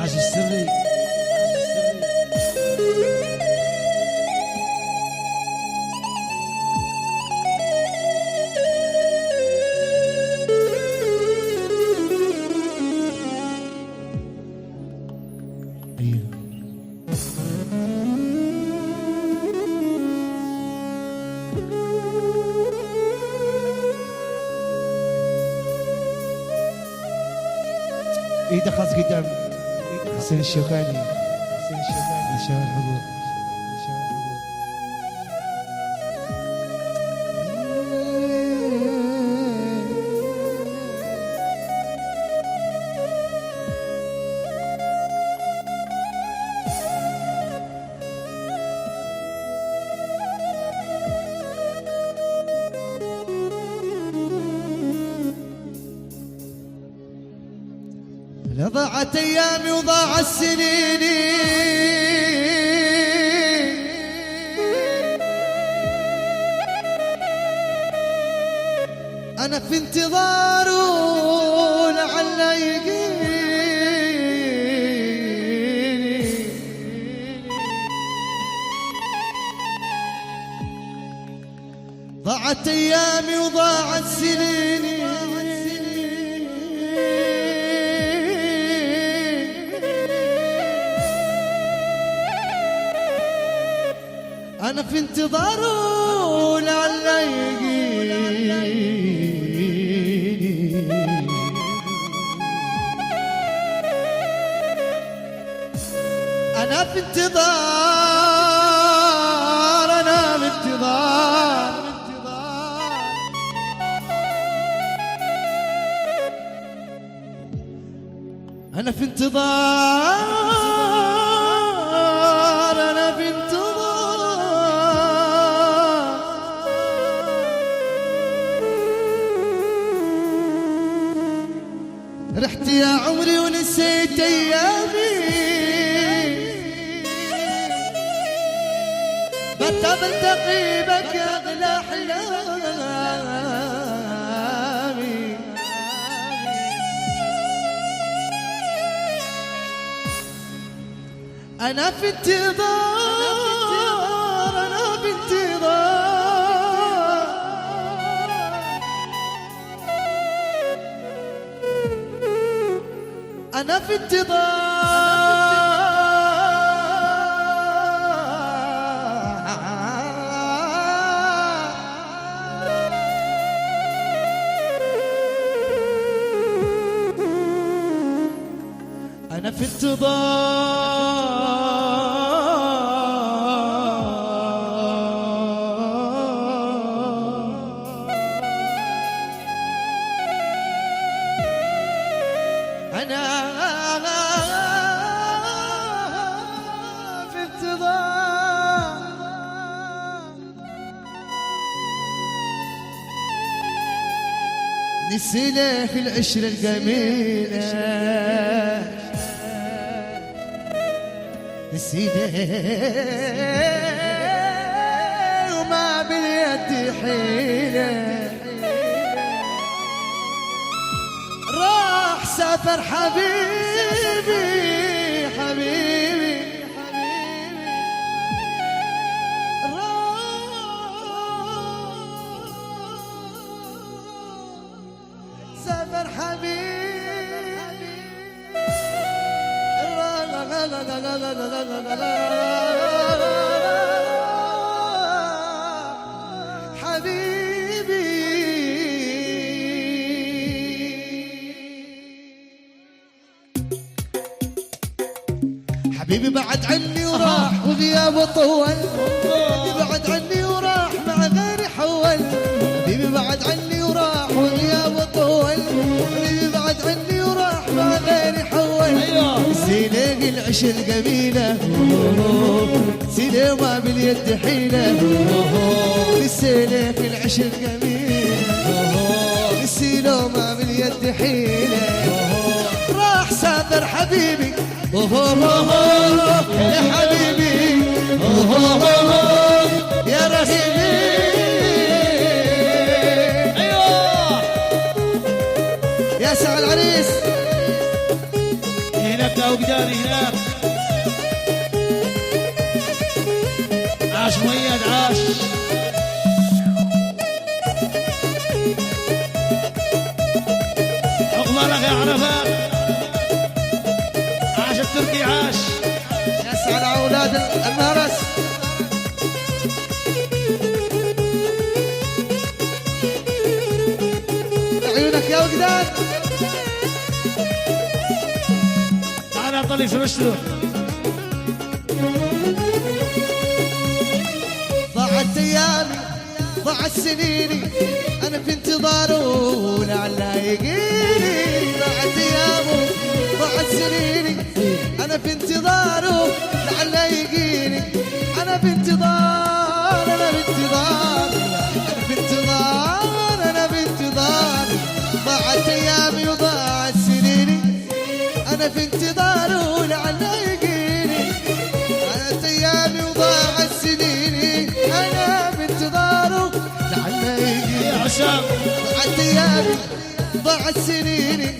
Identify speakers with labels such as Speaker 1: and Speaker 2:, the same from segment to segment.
Speaker 1: عاش السري ايده خاص قدام حسين الشوكاني حسين الشوكاني شاور الحبوب شاور الحبوب ضاعت ايامي وضاع السنين انا في انتظار ولعل يجيني ضاعت ايامي وضاعت سنيني أنا في انتظاره لعل يجيني أنا في انتظار أنا في انتظار أنا في انتظار أنا في انتظار رحت يا عمري ونسيت ايامي متى بلتقي بك يا اغلى احلامي انا في انتظار انا في انتظار أنا في انتظار أنا في نسينا في العشرة الجميلة نسينا وما باليد حيلة راح سافر حبيبي حبيبي سافر حبيبي حبيبي حبيبي بعد عني وراح وغيابه طول حبيبي بعد عني وراح مع غيري حول حبيبي بعد عني وراح وغيابه طول حبيبي بعد عني وراح مع غيري حول نسينا العش الجميلة نسينا ما باليد حيلة نسينا في العش الجميلة نسينا ما باليد حيلة راح سافر حبيبي يا حبيبي يا رهيبي يا سعد العريس
Speaker 2: هنا عيونك يا وجداني هناك. عاش ميد عاش. عقبالك يا عرفات. عاش التركي عاش.
Speaker 1: يسعد اولاد المهرس. عيونك يا وجدان.
Speaker 2: تعال يا طلي شو اشتروا.
Speaker 1: ضاعت ايامي ضاعت سنيني انا في انتظاره لعله يجيني. ضاعت ايامه ضاعت سنيني انا في انتظاره لعله يجيني. انا في انتظار انا في انتظار انا في انتظار انا في انتظار. ضاعت ايامي وضاعت سنيني انا في انتظاره لعله يجيني. ضاعت ايامي وضاعت سنيني انا في انتظاره لعله يجيني.
Speaker 2: يا عشام
Speaker 1: ضاعت ايامي ضاعت سنيني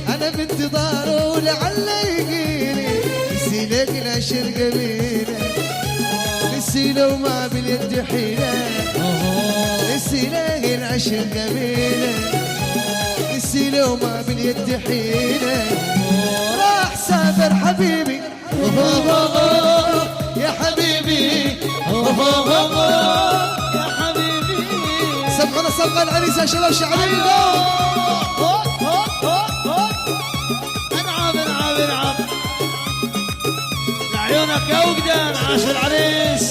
Speaker 1: انا في انتظاره لعله يجيني. نسي لك العشر قبيله نسي لو ما باليد حيله. نسي لك العشر قبيله نسي لو ما باليد حيله. راح سافر حبيبي يا حبيبي
Speaker 2: يا حبيبي.
Speaker 1: سمعونا سمع العريس يا شباب شعبي.
Speaker 2: انعم انعم انعم. لعيونك يا وجدان. عاش العريس.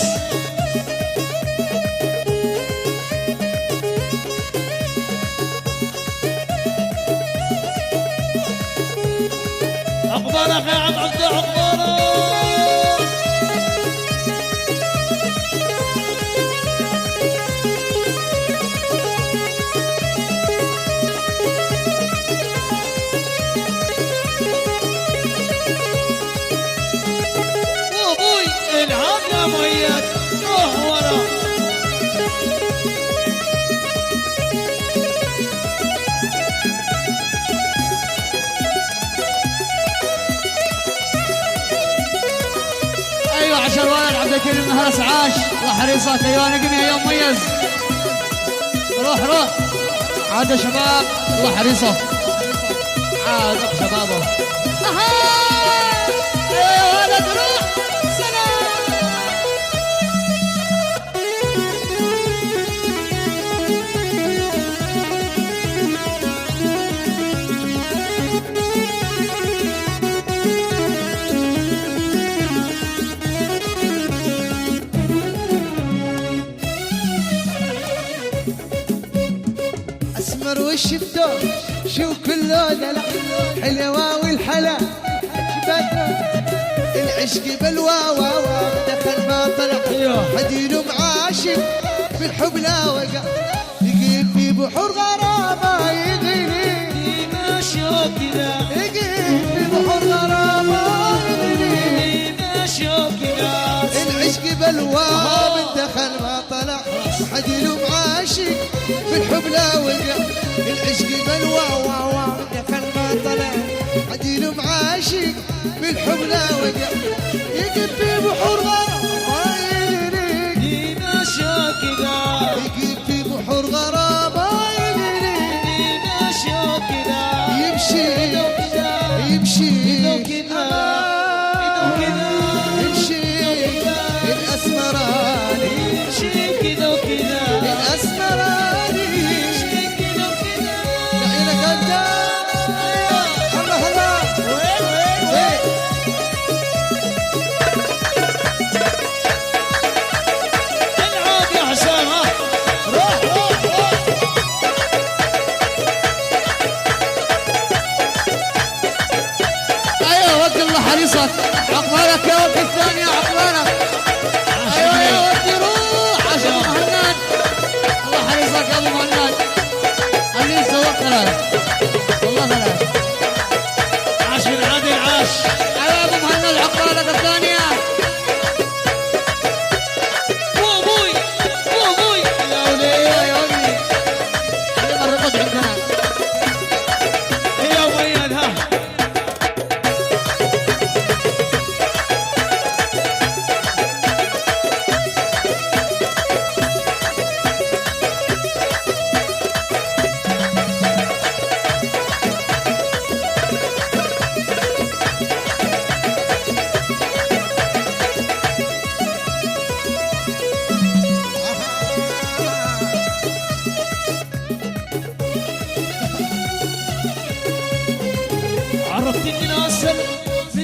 Speaker 2: عقبالك يا عم عبد عقبالك. وابوي العب يا مؤيد. روح ورا.
Speaker 3: ايوه عشان ولد عبد الكريم المهرس عاش وحريصك. ايوه نقني يا مميز. روح روح عاد يا شباب وحريصه. عاد شبابه. يا ولد روح. سلام.
Speaker 1: اسمر والشفتو شو كله دلع حلوة والحلا العشق بالواوا دخل ما طلع. حديد معاشق بالحب لا وقع يقيل في بحور غرامة يغني.
Speaker 2: ماشي كذا.
Speaker 1: يقيل في بحور غرامة يغني.
Speaker 2: ماشي كذا.
Speaker 1: العشق بالواوا دخل ما طلع. حديد معاشق بالحب لا وقع. العشق بالواوا دخل ما طلع. حديد معاشق بالحب لا وقع يقف في بحور غرامة يغني.
Speaker 2: ماشي كذا.
Speaker 1: يقف في بحور غرامة يغني.
Speaker 2: ماشي كذا.
Speaker 1: يمشي يمشي
Speaker 2: كذا.
Speaker 1: يمشي الأسمراني.
Speaker 2: ماشي كذا وكذا.
Speaker 1: الأسمراني لعينك أنت. هلا هلا وين
Speaker 2: العب يا حسام. ها روح روح روح.
Speaker 3: ايوه وقت الله حريصك. عقبالك يا وقت الثانية عقبالك. ايوه يا وقت روح عشان مهند. الله حريصك يا ابو مهند. اللي سوق ثلاث. والله ثلاث.
Speaker 2: عاش من عادل عاش.
Speaker 3: ايوه يا ابو مهند عقبالك الثانية.
Speaker 2: وابوي وابوي يا ولي.
Speaker 3: ايوه يا ولدي. اللي مرقت عندنا.
Speaker 2: يا مؤيد. ها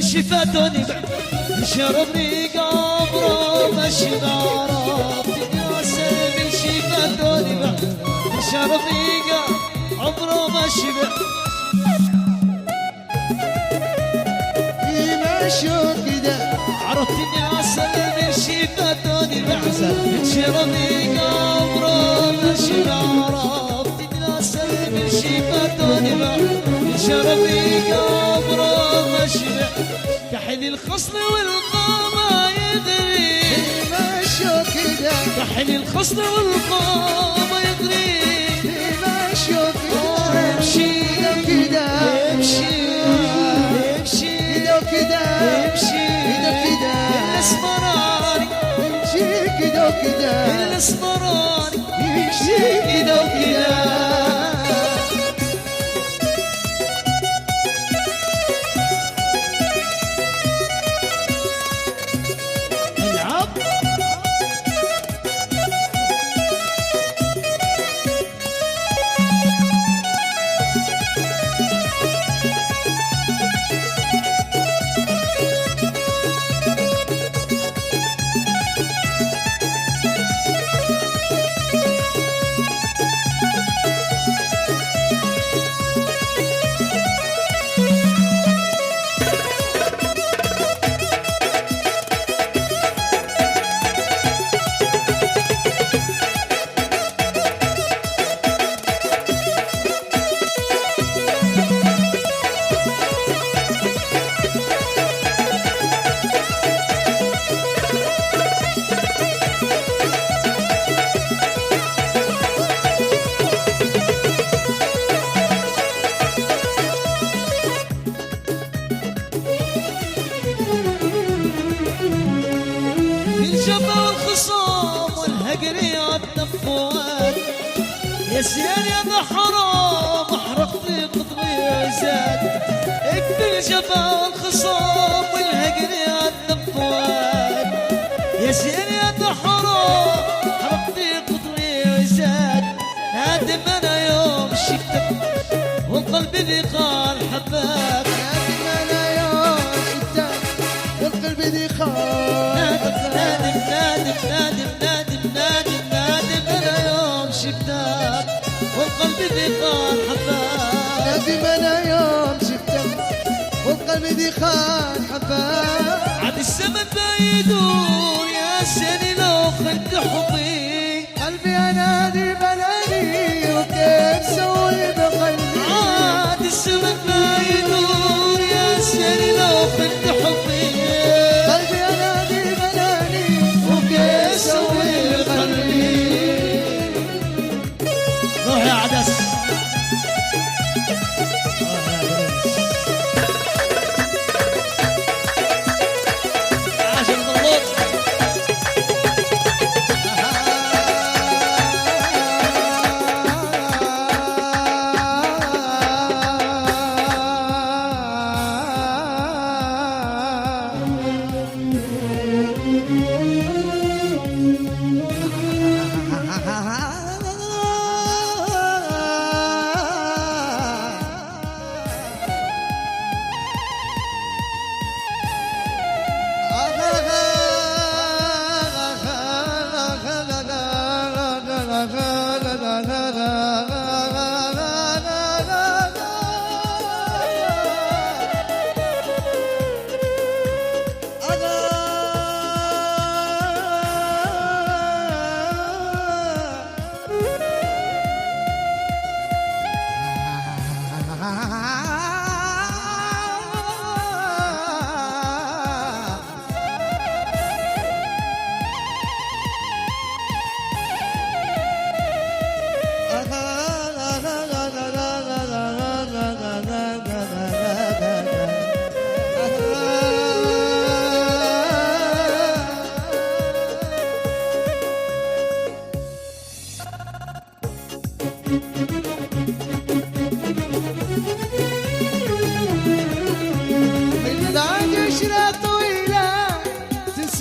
Speaker 2: شفتوني بعد شربني قبره مشي عرفتني عسل شفتوني بعد شربني عمره مشي
Speaker 1: ماشوا كده
Speaker 2: عرفتني عسل شفتوني بعد شربني قبره مشي عرفتني عسل شفتوني بعد شربني قبره مشي كحل الخصل والقامة يدري
Speaker 1: ماشوا كده
Speaker 2: كحل الخصل والقامة يدري
Speaker 1: ماشوا كده
Speaker 2: يمشي
Speaker 1: كده
Speaker 2: يمشي يمشي
Speaker 1: كده وكده
Speaker 2: يمشي
Speaker 1: كده كده
Speaker 2: الاسمراني
Speaker 1: يمشي كده وكده
Speaker 2: الاسمراني
Speaker 1: يمشي
Speaker 2: كده وكده العب الجبا والخصام والهقريات نفوات يا سيان يا ذا حرام احرقت قطبي زاد اكفي الجبا والخصام والهقريات نفوات يا سيان يا ذا حرام احرقت قطبي زاد نادم انا يوم شفتك والقلب ذي قال حباك
Speaker 1: نادم انا يوم شفتك والقلب ذي خاف
Speaker 2: نادم نادم نادم نادم نادم نادم انا يوم شفتك والقلب ذي قال حباك
Speaker 1: نادم انا يوم شفتك والقلب ذي خان حباك
Speaker 2: عاد الزمن بيدور يا سني لو خدت حبي
Speaker 1: قلبي انادي بلاني وكيف سوي بقلبي
Speaker 2: عاد الزمن بيدور يا سني لو خدت حبي
Speaker 1: قلبي انادي بلاني
Speaker 2: وكيف سوي قلبي روح يا عدس عاشر ضغوط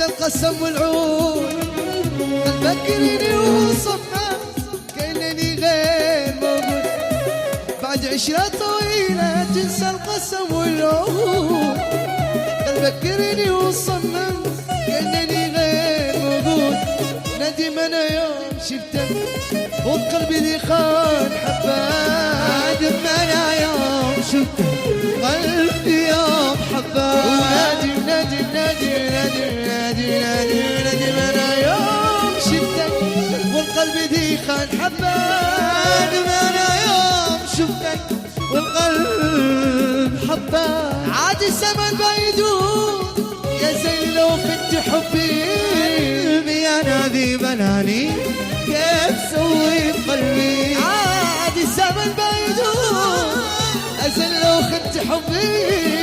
Speaker 1: القسم والعود تذكرني وصفها كأنني غير موجود بعد عشرة طويلة تنسى القسم والعود فكرني وصمم كأنني غير موجود. ندم انا يوم شفتك وقلبي ذي خان حباك. ندم انا يوم شفتك قلبي يوم حباك. ونادم نادم نادم نادم نادم نادم نادم انا يوم شفتك والقلب ذي خان حباك. ندم انا يوم شفتك والقلب حباك. عاد الزمن بيدور يا زين لو كنت حبي. قلبي انا ذي بناني كيف سوي بقلبي. عاد الزمن بيدور يا زين لو كنت حبي.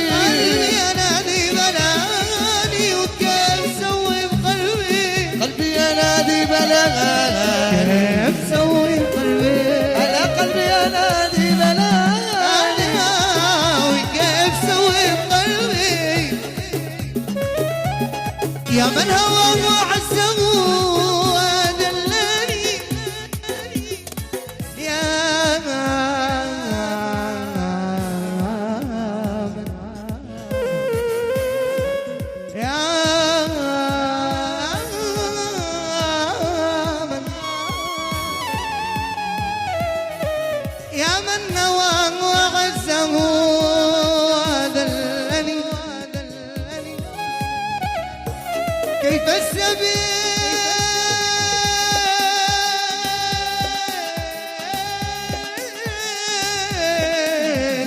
Speaker 1: قلبي انا ذي بناني وكيف سوي بقلبي. قلبي انا ذي بناني كيف سوي بقلبي. على قلبي انا ذي بناني وكيف سوي بقلبي. يا من هوى وعزه ودلني يا من يا من نوى وعزه ودلني كيف السبيل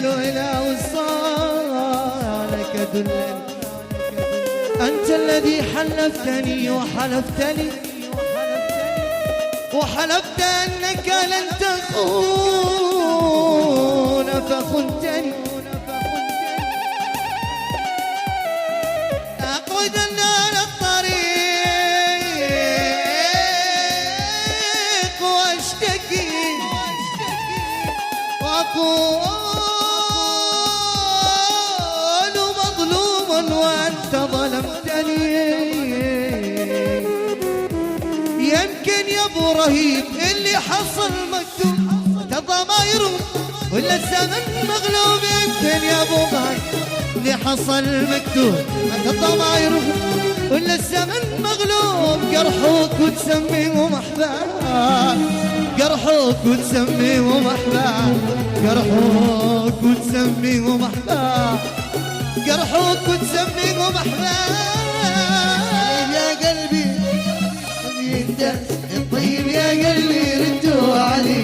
Speaker 1: إلى وصالك دلني. أنت الذي حلفتني وحلفت أنك لن تخون فخنتني. أقعدن على الطريق واشتكي وأكون مظلوما وأنت ظلمتني. يمكن يا ابو رهيب اللي حصل مكتوب تضماير ولا الزمن مغلوب. يمكن يا ابو رهيب اللي حصل مكتوب تضماير ولا الزمن مغلوب. جرحوك وتسميهم احباب. جرحوك وتسميهم احباب. جرحوك وتسميهم احباب. جرحوك وتسميهم احباب. يا قلبي الطيب يا قلبي ردوا علي.